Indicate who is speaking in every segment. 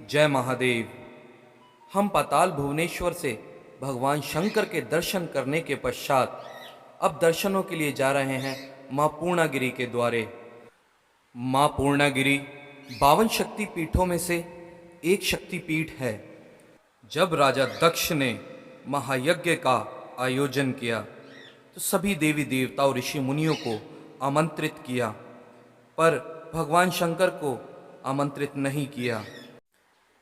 Speaker 1: जय महादेव। हम पाताल भुवनेश्वर से भगवान शंकर के दर्शन करने के पश्चात अब दर्शनों के लिए जा रहे हैं माँ पूर्णागिरि के द्वारे। माँ पूर्णागिरि 52 शक्ति पीठों में से एक शक्तिपीठ है। जब राजा दक्ष ने महायज्ञ का आयोजन किया तो सभी देवी देवताओं ऋषि मुनियों को आमंत्रित किया, पर भगवान शंकर को आमंत्रित नहीं किया।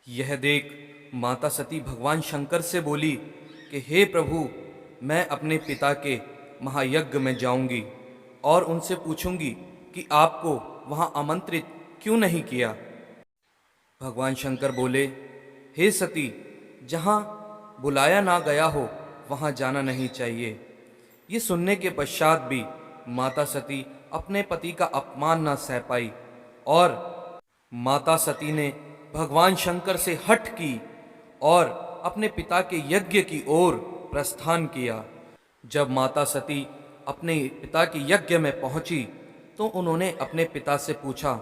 Speaker 1: यह देख माता सती भगवान शंकर से बोली कि हे प्रभु, मैं अपने पिता के महायज्ञ में जाऊंगी और उनसे पूछूंगी कि आपको वहां आमंत्रित क्यों नहीं किया। भगवान शंकर बोले, हे सती, जहां बुलाया ना गया हो वहां जाना नहीं चाहिए। ये सुनने के पश्चात भी माता सती अपने पति का अपमान न सह पाई और माता सती ने भगवान शंकर से हठ की और अपने पिता के यज्ञ की ओर प्रस्थान किया। जब माता सती अपने पिता के यज्ञ में पहुंची तो उन्होंने अपने पिता से पूछा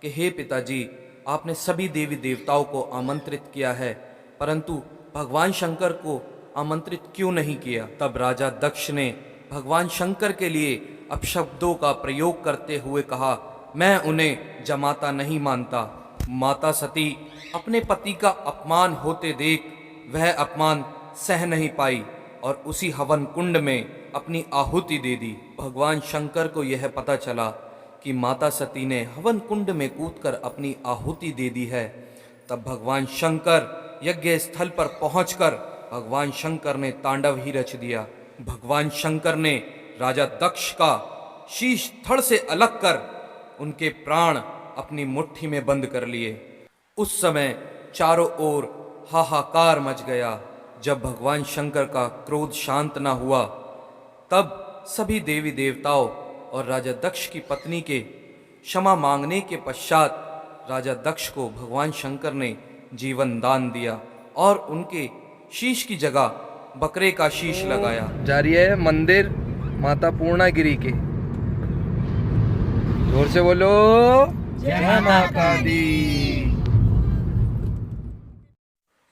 Speaker 1: कि हे पिताजी, आपने सभी देवी देवताओं को आमंत्रित किया है, परंतु भगवान शंकर को आमंत्रित क्यों नहीं किया। तब राजा दक्ष ने भगवान शंकर के लिए अपशब्दों का प्रयोग करते हुए कहा, मैं उन्हें जमाता नहीं मानता। माता सती अपने पति का अपमान होते देख वह अपमान सह नहीं पाई और उसी हवन कुंड में अपनी आहुति दे दी। भगवान शंकर को यह पता चला कि माता सती ने हवन कुंड में कूदकर अपनी आहुति दे दी है। तब भगवान शंकर यज्ञ स्थल पर पहुंचकर भगवान शंकर ने तांडव ही रच दिया। भगवान शंकर ने राजा दक्ष का शीश धड़ से अलग कर उनके प्राण अपनी मुट्ठी में बंद कर लिए। उस समय चारों ओर हाहाकार मच गया। जब भगवान शंकर का क्रोध शांत न हुआ तब सभी देवी देवताओं और राजा दक्ष की पत्नी के क्षमा मांगने के पश्चात राजा दक्ष को भगवान शंकर ने जीवन दान दिया और उनके शीश की जगह बकरे का शीश लगाया।
Speaker 2: जा रही है मंदिर माता पूर्णागिरि के। जोर से बोलो, जय माता दी।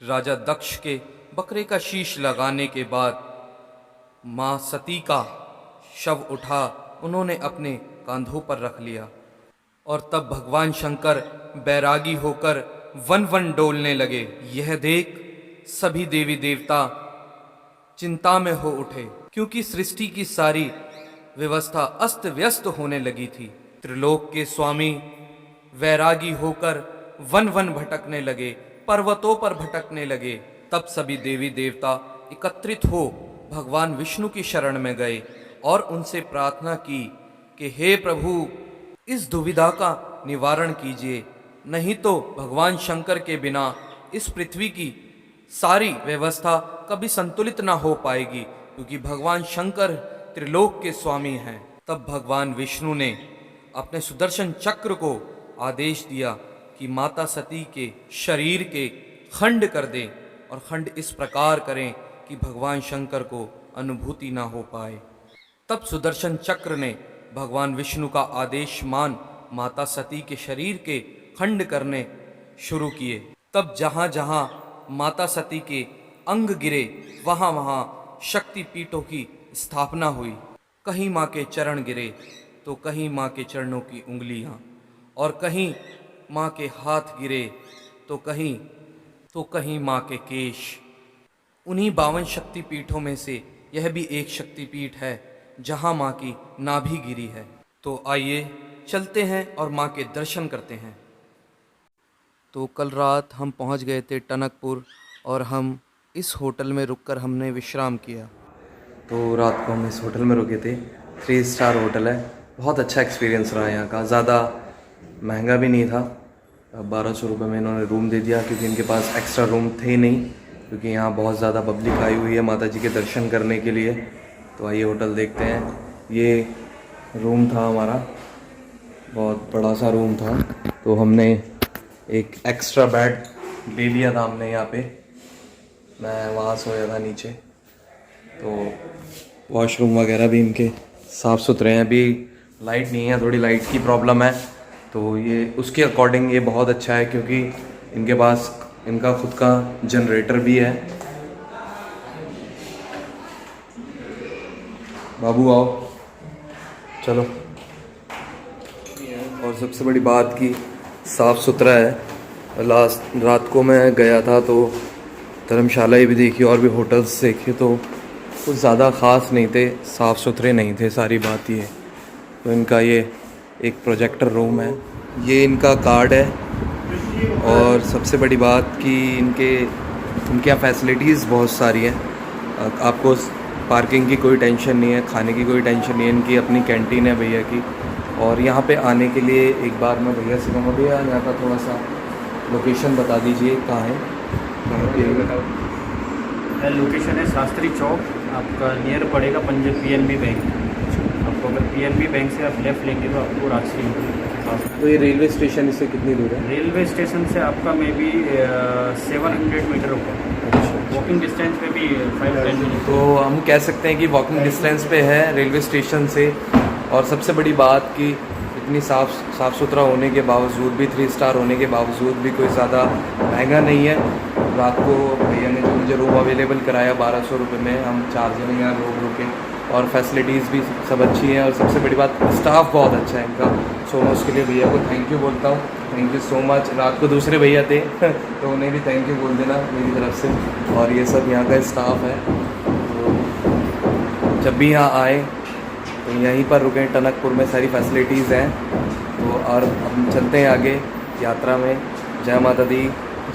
Speaker 1: राजा दक्ष के बकरे का शीश लगाने के बाद माँ सती का शव उठा उन्होंने अपने कांधों पर रख लिया और तब भगवान शंकर बैरागी होकर वन वन डोलने लगे। यह देख सभी देवी देवता चिंता में हो उठे, क्योंकि सृष्टि की सारी व्यवस्था अस्त व्यस्त होने लगी थी। त्रिलोक के स्वामी वैरागी होकर वन वन भटकने लगे, पर्वतों पर भटकने लगे। तब सभी देवी देवता एकत्रित हो भगवान विष्णु की शरण में गए और उनसे प्रार्थना की कि हे प्रभु, इस दुविधा का निवारण कीजिए, नहीं तो भगवान शंकर के बिना इस पृथ्वी की सारी व्यवस्था कभी संतुलित ना हो पाएगी, क्योंकि भगवान शंकर त्रिलोक के स्वामी हैं। तब भगवान विष्णु ने अपने सुदर्शन चक्र को आदेश दिया कि माता सती के शरीर के खंड कर दें और खंड इस प्रकार करें कि भगवान शंकर को अनुभूति ना हो पाए। तब सुदर्शन चक्र ने भगवान विष्णु का आदेश मान माता सती के शरीर के खंड करने शुरू किए। तब जहाँ जहाँ माता सती के अंग गिरे वहाँ वहाँ शक्तिपीठों की स्थापना हुई। कहीं माँ के चरण गिरे तो कहीं माँ के चरणों की उंगलियाँ, और कहीं माँ के हाथ गिरे तो कहीं माँ के केश। उन्हीं 52 शक्तिपीठों में से यह भी एक शक्तिपीठ है जहाँ माँ की नाभि गिरी है। तो आइए चलते हैं और माँ के दर्शन करते हैं। तो कल रात हम पहुँच गए थे टनकपुर और हम इस होटल में रुककर हमने विश्राम किया।
Speaker 2: तो रात को हम इस होटल में रुके थे। 3 स्टार होटल है, बहुत अच्छा एक्सपीरियंस रहा यहाँ का। ज़्यादा महंगा भी नहीं था, 1200 रुपये में इन्होंने रूम दे दिया, क्योंकि इनके पास एक्स्ट्रा रूम थे ही नहीं, क्योंकि यहाँ बहुत ज़्यादा पब्लिक आई हुई है माता जी के दर्शन करने के लिए। तो आइए होटल देखते हैं। ये रूम था हमारा, बहुत बड़ा सा रूम था। तो हमने एक एक्स्ट्रा बेड ले लिया था हमने यहाँ पे, मैं वहाँ सोया था नीचे। तो वॉशरूम वगैरह भी इनके साफ़ सुथरे हैं। अभी लाइट नहीं है, थोड़ी लाइट की प्रॉब्लम है, तो ये उसके अकॉर्डिंग ये बहुत अच्छा है, क्योंकि इनके पास इनका खुद का जनरेटर भी है। बाबू आओ, चलो। और सबसे बड़ी बात कि साफ़ सुथरा है। रात को मैं गया था तो धर्मशाला भी देखी और भी होटल्स देखे तो कुछ ज़्यादा ख़ास नहीं थे, साफ़ सुथरे नहीं थे, सारी बात ये। तो इनका ये एक प्रोजेक्टर रूम है, ये इनका कार्ड है। और सबसे बड़ी बात कि इनके यहाँ फैसिलिटीज़ बहुत सारी हैं। आपको पार्किंग की कोई टेंशन नहीं है, खाने की कोई टेंशन नहीं है। इनकी अपनी कैंटीन है भैया की। और यहाँ पे आने के लिए एक बार मैं भैया से कहूँगा, भैया यहाँ का थोड़ा सा लोकेशन बता दीजिए, कहाँ है?
Speaker 3: बताओ। लोकेशन है शास्त्री चौक, आपका नियर पड़ेगा पंजाब पीएनबी बैंक। आपको अगर पीएनबी बैंक से आप लेफ़्ट लेंगे तो आपको राजश्री के पास में।
Speaker 2: तो ये रेलवे स्टेशन इससे कितनी दूर है?
Speaker 3: रेलवे स्टेशन से आपका मे बी 700 मीटर होगा।
Speaker 2: अच्छा।
Speaker 3: वॉकिंग डिस्टेंस पे भी 5-10 मिनट।
Speaker 2: तो हम कह सकते हैं कि वॉकिंग डिस्टेंस पे है रेलवे स्टेशन से। और सबसे बड़ी बात कि इतनी साफ़ सुथरा होने के बावजूद भी, 3 स्टार होने के बावजूद भी कोई ज़्यादा महंगा नहीं है। रात को भैया ने जो मुझे रूम अवेलेबल कराया 1200 रुपये में, हम 4 जने यहाँ लोग रुके। और फैसिलिटीज़ भी सब अच्छी हैं। और सबसे बड़ी बात, स्टाफ बहुत अच्छा है इनका। सो मैं उसके लिए भैया को थैंक यू बोलता हूँ। Thank you so much. रात को दूसरे भैया थे तो उन्हें भी थैंक यू बोल देना मेरी तरफ से। और ये सब यहाँ का स्टाफ है। तो जब भी यहाँ आए तो यहीं पर रुकें, टनकपुर में सारी फैसिलिटीज़ हैं। तो और अब चलते हैं आगे यात्रा में। जय माता दी,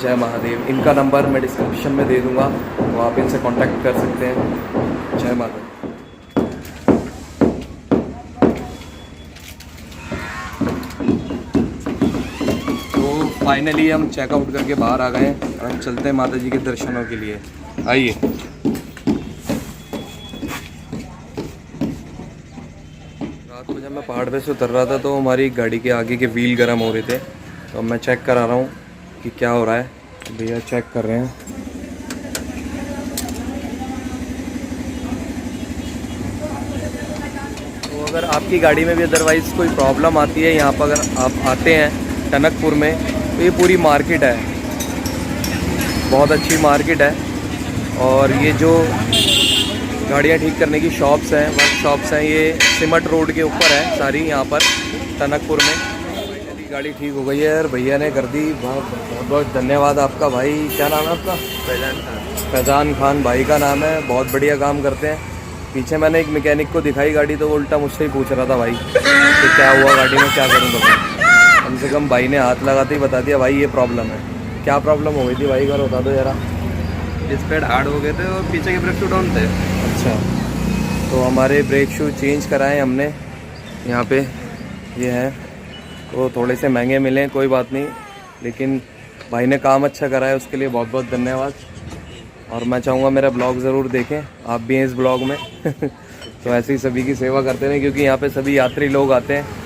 Speaker 2: जय महादेव। इनका नंबर मैं डिस्क्रिप्शन में दे दूँगा, तो आप इनसे कांटेक्ट कर सकते हैं। जय माता दी। तो फाइनली हम चेकआउट करके बाहर आ गए हैं और हम चलते हैं माता जी के दर्शनों के लिए। आइए। रात को जब मैं पहाड़ पे से उतर रहा था तो हमारी गाड़ी के आगे के व्हील गर्म हो रहे थे। तो मैं चेक करा रहा हूँ कि क्या हो रहा है। भैया चेक कर रहे हैं। तो अगर आपकी गाड़ी में भी अदरवाइज़ कोई प्रॉब्लम आती है, यहाँ पर अगर आप आते हैं टनकपुर में, तो ये पूरी मार्केट है, बहुत अच्छी मार्केट है। और ये जो गाड़ियाँ ठीक करने की शॉप्स हैं, वर्कशॉप्स हैं, ये सिमट रोड के ऊपर है सारी, यहाँ पर टनकपुर में। फाइनली गाड़ी ठीक हो गई है और भैया ने कर दी। बहुत बहुत धन्यवाद आपका भाई। क्या नाम है आपका? फैजान खान। फैजान खान भाई का नाम है। बहुत बढ़िया काम करते हैं। पीछे मैंने एक मैकेनिक को दिखाई गाड़ी, तो वो उल्टा मुझसे ही पूछ रहा था भाई कि क्या हुआ गाड़ी में, क्या करूँ बताओ। कम से कम भाई ने हाथ लगाते ही बता दिया भाई ये प्रॉब्लम है। क्या प्रॉब्लम हो गई थी भाई, घर बता दो ज़रा।
Speaker 4: डिस्प्लेड हार्ड हो गए थे और पीछे के ब्रेक शू डाउन थे।
Speaker 2: अच्छा, तो हमारे ब्रेक शू चेंज कराए हमने यहाँ पे, ये है। तो थोड़े से महंगे मिले, कोई बात नहीं, लेकिन भाई ने काम अच्छा करा है, उसके लिए बहुत बहुत धन्यवाद। और मैं चाहूँगा मेरा ब्लॉग ज़रूर देखें, आप भी हैं इस ब्लॉग में तो ऐसे ही सभी की सेवा करते रहें, क्योंकि यहाँ पे सभी यात्री लोग आते हैं।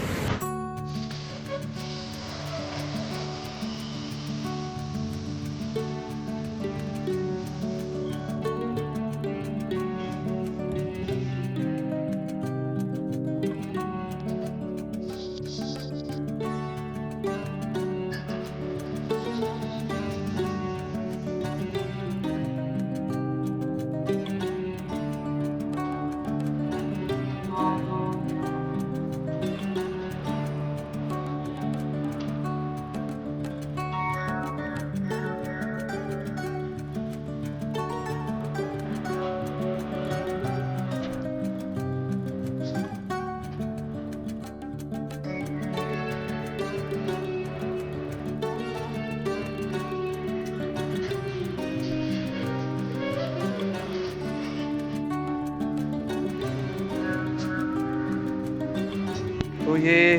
Speaker 2: तो ये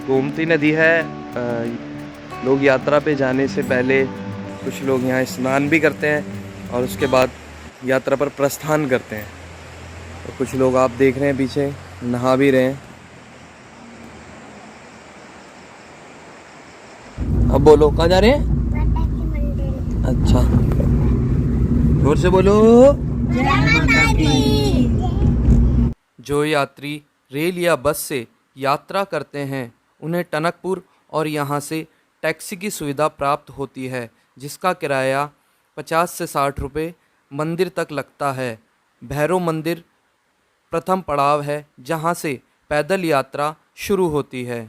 Speaker 2: गोमती नदी है। लोग यात्रा पे जाने से पहले कुछ लोग यहाँ स्नान भी करते हैं और उसके बाद यात्रा पर प्रस्थान करते हैं। तो कुछ लोग आप देख रहे हैं पीछे नहा भी रहे हैं। अब बोलो कहाँ जा रहे हैं? अच्छा, जोर से बोलो।
Speaker 1: जो यात्री रेल या बस से यात्रा करते हैं उन्हें टनकपुर और यहाँ से टैक्सी की सुविधा प्राप्त होती है, जिसका किराया 50 से 60 रुपये मंदिर तक लगता है। भैरव मंदिर प्रथम पड़ाव है जहाँ से पैदल यात्रा शुरू होती है।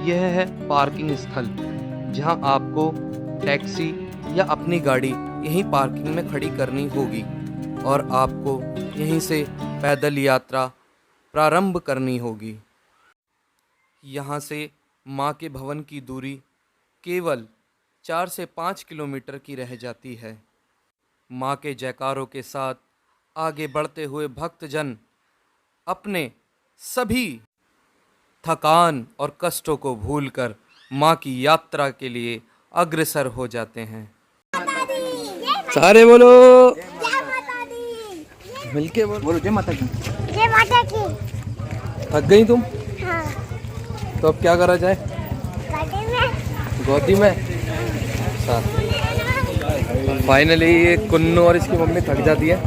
Speaker 1: यह है पार्किंग स्थल, जहां आपको टैक्सी या अपनी गाड़ी यहीं पार्किंग में खड़ी करनी होगी और आपको यहीं से पैदल यात्रा प्रारंभ करनी होगी। यहाँ से माँ के भवन की दूरी केवल 4 से 5 किलोमीटर की रह जाती है। माँ के जयकारों के साथ आगे बढ़ते हुए भक्तजन अपने सभी थकान और कष्टों को भूलकर माँ की यात्रा के लिए अग्रसर हो जाते हैं।
Speaker 2: सारे बोलो,
Speaker 5: जय माता दी।
Speaker 2: मिलके बोलो जय माता की।
Speaker 5: जय माता की।
Speaker 2: थक गई तुम?
Speaker 5: हाँ।
Speaker 2: तो अब क्या करा जाए?
Speaker 5: गाड़ी में।
Speaker 2: गोदी में। फाइनली ये कुन्नू और इसकी मम्मी थक जाती है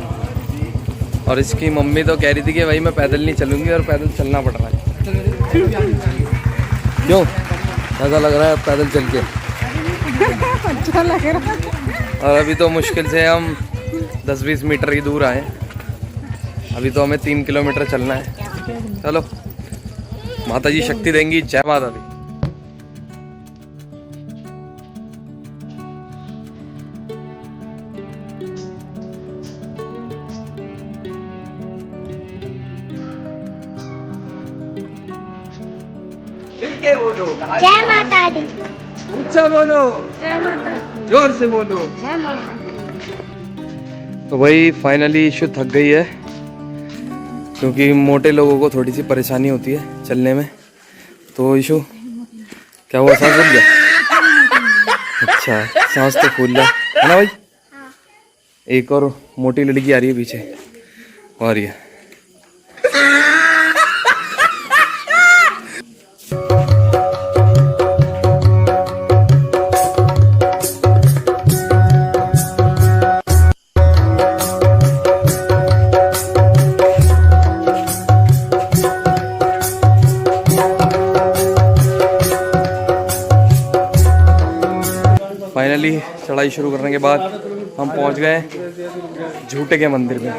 Speaker 2: और इसकी मम्मी तो कह रही थी कि भाई मैं पैदल नहीं चलूँगी और पैदल चलना पड़ रहा है। क्यों, कैसा लग रहा है पैदल चल के?
Speaker 6: अच्छा लग रहा है।
Speaker 2: और अभी तो मुश्किल से हम 10-20 मीटर ही दूर आए। अभी तो हमें 3 किलोमीटर चलना है। चलो, माता जी शक्ति देंगी। जय माता दी।
Speaker 5: जय माता दी।
Speaker 2: अच्छा बोलो,
Speaker 5: जय माता।
Speaker 2: जोर से बोलो।
Speaker 5: जय माता।
Speaker 2: तो भाई फाइनली इशू थक गई है, क्योंकि मोटे लोगों को थोड़ी सी परेशानी होती है चलने में। तो इशू क्या हुआ, सांस फूल गया? अच्छा, सांस तो फूल रहा है ना भाई। एक और मोटी लड़की आ रही है पीछे, और ये फाइनली चढ़ाई शुरू करने के बाद हम पहुंच गए झूठे के मंदिर में।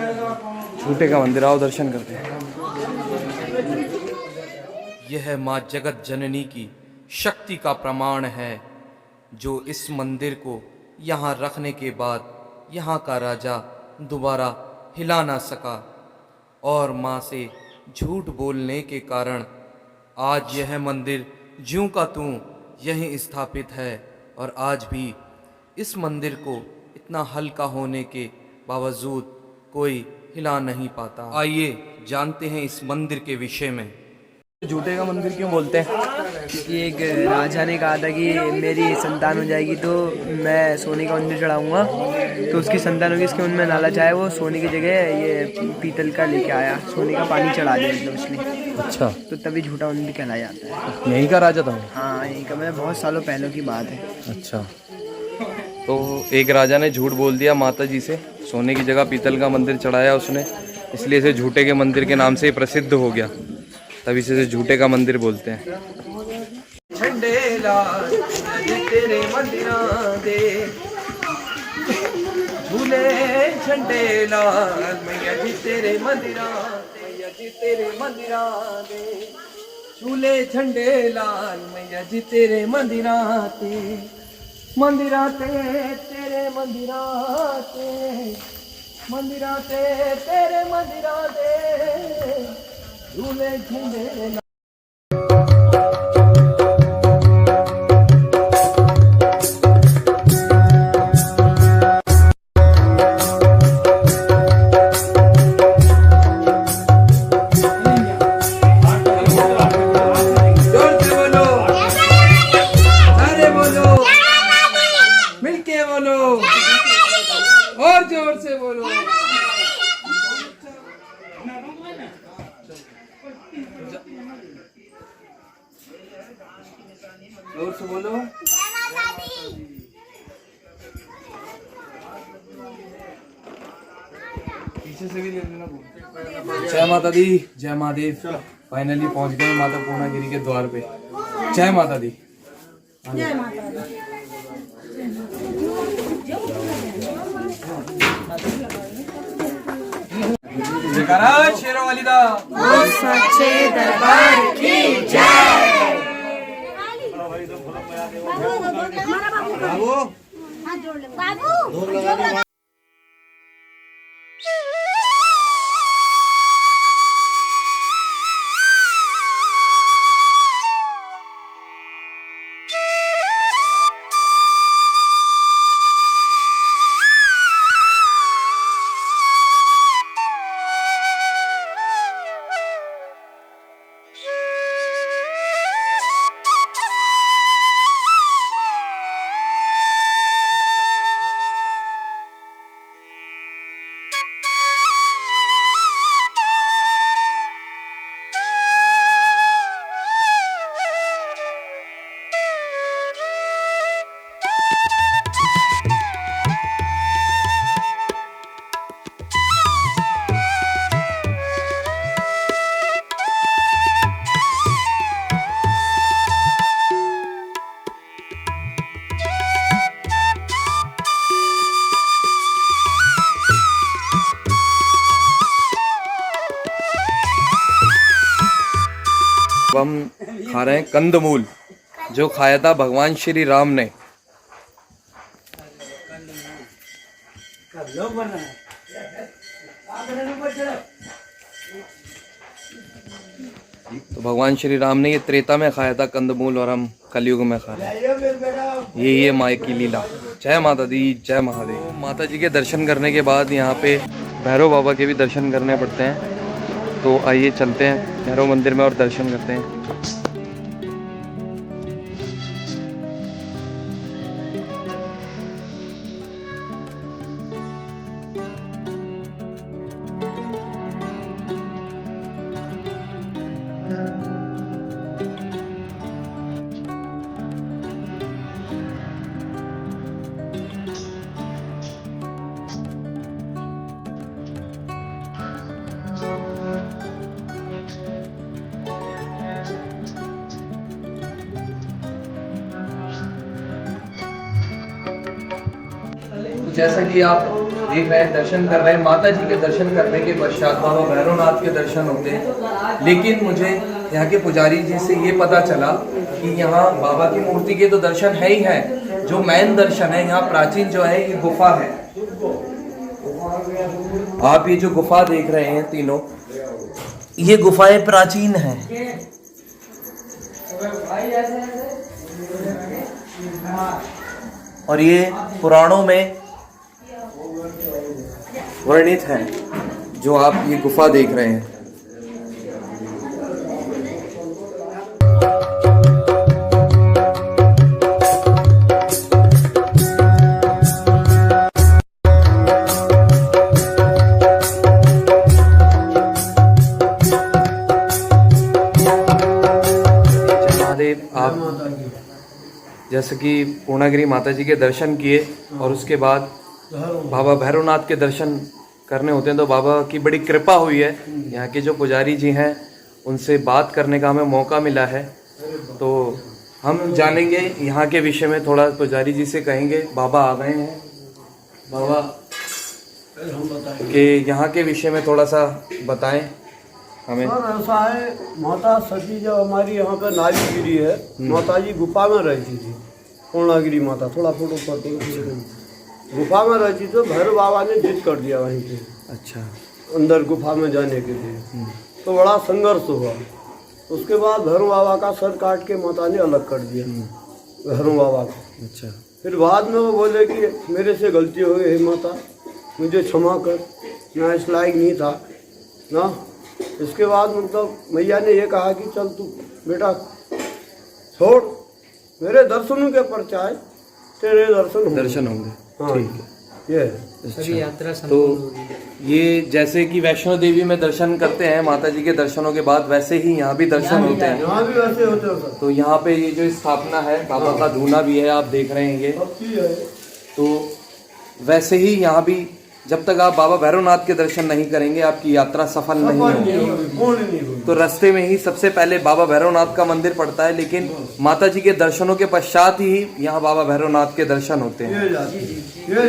Speaker 2: झूठे का मंदिर, आओ दर्शन करते हैं।
Speaker 1: यह माँ जगत जननी की शक्ति का प्रमाण है, जो इस मंदिर को यहाँ रखने के बाद यहाँ का राजा दोबारा हिला ना सका और माँ से झूठ बोलने के कारण आज यह मंदिर ज्यों का त्यों यहीं स्थापित है और आज भी इस मंदिर को इतना हल्का होने के बावजूद कोई हिला नहीं पाता। आइए जानते हैं इस मंदिर के विषय में।
Speaker 2: झूठे का मंदिर क्यों बोलते हैं?
Speaker 7: क्योंकि एक राजा ने कहा था कि मेरी संतान हो जाएगी तो मैं सोने का मंदिर चढ़ाऊंगा, तो उसकी संतान होगी, इसके मन में लालच आया, वो सोने की जगह ये पीतल का लेके आया, सोने का पानी चढ़ा दिया मतलब उसने।
Speaker 2: अच्छा,
Speaker 7: तो तभी झूठा मंदिर कहलाया जाता है।
Speaker 2: यहीं का राजा था?
Speaker 7: हाँ, यही का, मतलब बहुत सालों पहले की बात है।
Speaker 2: अच्छा, तो एक राजा ने झूठ बोल दिया माता जी से, सोने की जगह पीतल का मंदिर चढ़ाया उसने, इसलिए इसे झूठे के मंदिर के नाम से प्रसिद्ध हो गया, तभी से झूठे का मंदिर बोलते हैं। तेरे मंदिरा दे झूले झंडे लाल मैया जी तेरे मंदिरा, मैया जी तेरे मंदिरा दे झूले झंडे लाल मैया जी तेरे मंदिरा ते, मंदिरा ते तेरे मंदिरा ते, मंदिरा ते तेरे मंदिरा दे झूले झंडे लाल। और जोर से बोलो। पीछे से भी ले लेना। जय माता दी, जय महादेव। फाइनली पहुंच गए माता पूर्णागिरी के द्वार पे। जय माता दी।
Speaker 6: जय माता दी।
Speaker 2: जयकारा शेरों वाली दा।
Speaker 6: सच्चे दरबार की जय। बाबू
Speaker 1: हम खा रहे हैं कंदमूल, जो खाया था भगवान श्री राम ने। तो भगवान श्री राम ने ये त्रेता में खाया था कंदमूल, और हम कलयुग में खा रहे हैं। ये माँ की लीला। जय माता दी, जय महादेव। माता जी के दर्शन करने के बाद यहाँ पे भैरव बाबा के भी दर्शन करने पड़ते हैं। तो आइए चलते हैं भैरव मंदिर में और दर्शन करते हैं। जैसा कि आप देख रहे हैं, दर्शन कर रहे हैं, माता जी के दर्शन करने के पश्चात बाबा भैरवनाथ के दर्शन होते हैं। लेकिन मुझे यहाँ के पुजारी जी से ये पता चला कि यहाँ बाबा की मूर्ति के तो दर्शन है ही है, जो मेन दर्शन है यहाँ प्राचीन जो है ये गुफा है। आप ये जो गुफा देख रहे हैं तीनों, ये गुफाएं प्राचीन हैं। और ये पुराणों में वर्णित है, जो आप ये गुफा देख रहे हैं। महादेव, आप जैसे कि पूर्णागिरी माता जी के दर्शन किए और उसके बाद बाबा भैरवनाथ के दर्शन करने होते हैं, तो बाबा की बड़ी कृपा हुई है। यहाँ के जो पुजारी जी हैं उनसे बात करने का हमें मौका मिला है। तो हम जानेंगे यहाँ के विषय में, थोड़ा पुजारी जी से कहेंगे। बाबा आ गए हैं, बाबा के यहाँ के विषय में थोड़ा सा बताएं हमें।
Speaker 8: सर ऐसा है, माता सती जब हमारी यहाँ पे नाली गिरी है, माता जी गुफा में रहती थी। पूर्णागिरी माता, थोड़ा फोटो पर गुफा में रहती तो भैरव बाबा ने जिद कर दिया वहीं पे।
Speaker 1: अच्छा।
Speaker 8: अंदर गुफा में जाने के लिए तो बड़ा संघर्ष हुआ। उसके बाद भैरव बाबा का सर काट के माता ने अलग कर दिया भैरव बाबा को।
Speaker 1: अच्छा।
Speaker 8: फिर बाद में वो बोले कि मेरे से गलती हो गई, हे माता मुझे क्षमा कर, मैं इस लायक नहीं था ना। इसके बाद मतलब मैया ने ये कहा कि चल तू बेटा छोड़, मेरे दर्शनों के परचाए तेरे दर्शन होंगे। हाँ,
Speaker 1: ठीक है।
Speaker 8: ये
Speaker 7: सभी यात्रा
Speaker 1: तो ये जैसे कि वैष्णो देवी में दर्शन करते हैं माता जी के दर्शनों के बाद, वैसे ही यहाँ भी दर्शन होते हैं।
Speaker 8: यहाँ भी वैसे होते हो सर।
Speaker 1: तो यहाँ पे ये जो स्थापना है, बाबा का धूना भी है, आप देख रहे हैं ये।
Speaker 8: सब चीज है।
Speaker 1: तो वैसे ही यहाँ भी
Speaker 2: जब तक आप बाबा भैरवनाथ के दर्शन नहीं करेंगे आपकी यात्रा सफल नहीं होगी।
Speaker 8: पूर्ण नहीं होगी।
Speaker 2: तो रास्ते में ही सबसे पहले बाबा भैरवनाथ का मंदिर पड़ता है, लेकिन माता जी के दर्शनों के पश्चात ही यहाँ बाबा भैरवनाथ के दर्शन होते हैं।
Speaker 8: ये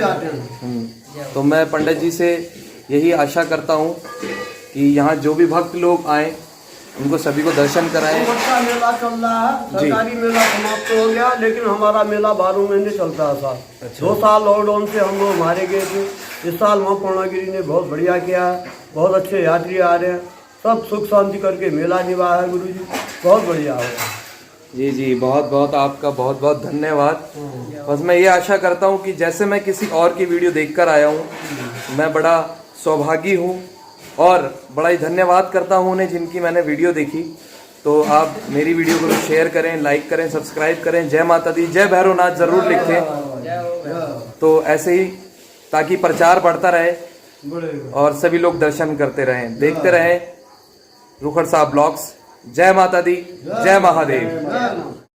Speaker 8: जाते हैं।
Speaker 2: तो मैं पंडित जी से यही आशा करता हूँ कि यहाँ जो भी भक्त लोग आए उनको सभी को दर्शन कराएं।
Speaker 8: का मेला चल रहा है, सरकारी मेला समाप्त हो गया, लेकिन हमारा मेला 12 महीने चलता है साल। 2 साल लॉकडाउन से हम लोग मारे गए थे। इस साल माँ पूर्णागिरी ने बहुत बढ़िया किया है, बहुत अच्छे यात्री आ रहे हैं, सब सुख शांति करके मेला निभाया है। गुरु जी बहुत बढ़िया है।
Speaker 2: जी जी, बहुत बहुत आपका बहुत बहुत धन्यवाद। बस मैं ये आशा करता हूँ कि जैसे मैं किसी और की वीडियो देखकर आया हूँ, मैं बड़ा सौभागी हूँ और बड़ा ही धन्यवाद करता हूँ उन्हें जिनकी मैंने वीडियो देखी। तो आप मेरी वीडियो को शेयर करें, लाइक करें, सब्सक्राइब करें। जय माता दी, जय भैरवनाथ ज़रूर लिखें। तो ऐसे ही ताकि प्रचार बढ़ता रहे और सभी लोग दर्शन करते रहें, देखते रहें रुखड़ साहब ब्लॉग्स। जय माता दी, जय महादेव।